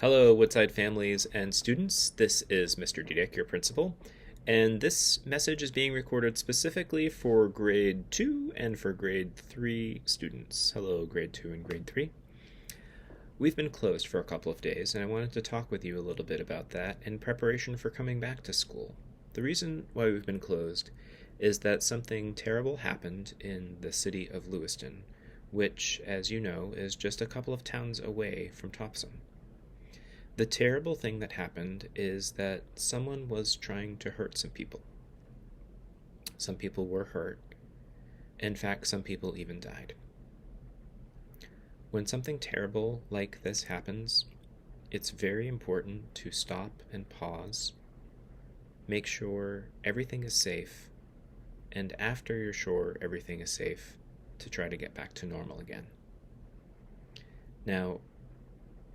Hello, Woodside families and students. This is Mr. Dudek, your principal, and this message is being recorded specifically for grade 2 and for grade 3 students. Hello, grade 2 and grade 3. We've been closed for a couple of days, and I wanted to talk with you a little bit about that in preparation for coming back to school. The reason why we've been closed is that something terrible happened in the city of Lewiston, which, as you know, is just a couple of towns away from Topsom. The terrible thing that happened is that someone was trying to hurt some people. Some people were hurt. In fact, some people even died. When something terrible like this happens, it's very important to stop and pause, make sure everything is safe, and after you're sure everything is safe, to try to get back to normal again. Now,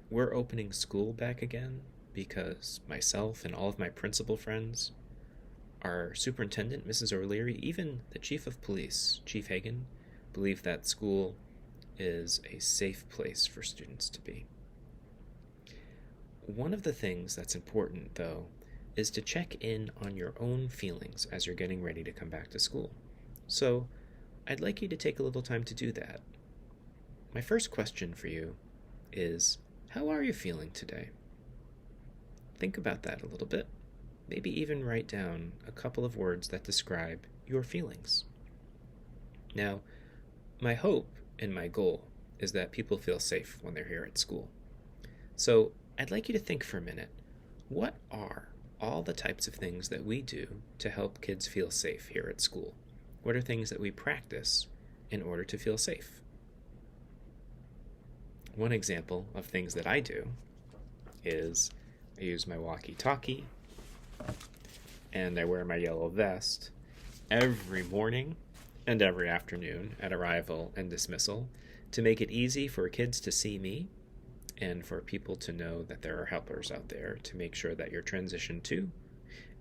we're opening school back again because myself and all of my principal friends, our superintendent, Mrs. O'Leary, even the chief of police, Chief Hagan, believe that school is a safe place for students to be. One of the things that's important, though, is to check in on your own feelings as you're getting ready to come back to school. So I'd like you to take a little time to do that. My first question for you is, how are you feeling today? Think about that a little bit. Maybe even write down a couple of words that describe your feelings. Now, my hope and my goal is that people feel safe when they're here at school. So I'd like you to think for a minute, what are all the types of things that we do to help kids feel safe here at school? What are things that we practice in order to feel safe? One example of things that I do is I use my walkie-talkie and I wear my yellow vest every morning and every afternoon at arrival and dismissal to make it easy for kids to see me and for people to know that there are helpers out there to make sure that your transition to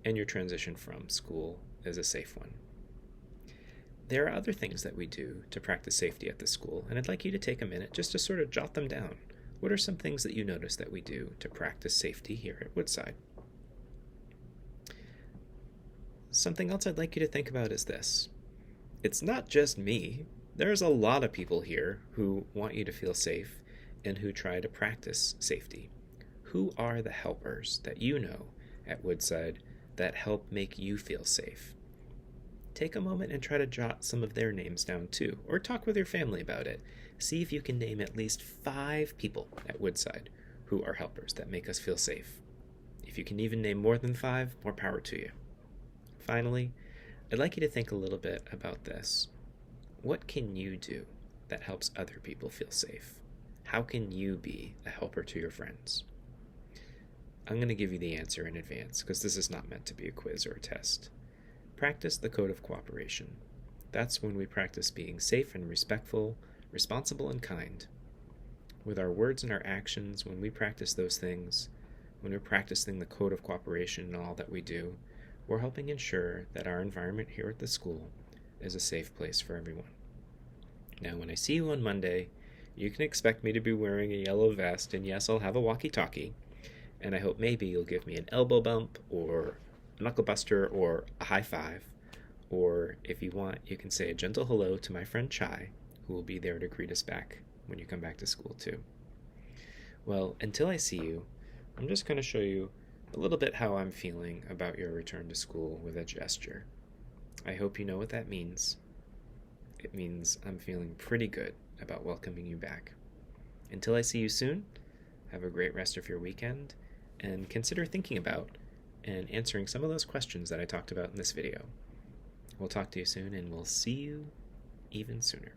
and your transition from school is a safe one. There are other things that we do to practice safety at the school, and I'd like you to take a minute just to sort of jot them down. What are some things that you notice that we do to practice safety here at Woodside? Something else I'd like you to think about is this. It's not just me. There's a lot of people here who want you to feel safe and who try to practice safety. Who are the helpers that you know at Woodside that help make you feel safe? Take a moment and try to jot some of their names down too, or talk with your family about it. See if you can name at least 5 people at Woodside who are helpers that make us feel safe. If you can even name more than 5, more power to you. Finally, I'd like you to think a little bit about this. What can you do that helps other people feel safe? How can you be a helper to your friends? I'm going to give you the answer in advance because this is not meant to be a quiz or a test. Practice the code of cooperation. That's when we practice being safe and respectful, responsible and kind. With our words and our actions, when we practice those things, when we're practicing the code of cooperation in all that we do, we're helping ensure that our environment here at the school is a safe place for everyone. Now, when I see you on Monday, you can expect me to be wearing a yellow vest, and yes, I'll have a walkie-talkie, and I hope maybe you'll give me an elbow bump or knuckle buster or a high five, or if you want, you can say a gentle hello to my friend Chai, who will be there to greet us back when you come back to school too. Well, until I see you, I'm just going to show you a little bit how I'm feeling about your return to school with a gesture. I hope you know what that means. It means I'm feeling pretty good about welcoming you back. Until I see you soon, have a great rest of your weekend, and consider thinking about and answering some of those questions that I talked about in this video. We'll talk to you soon, and we'll see you even sooner.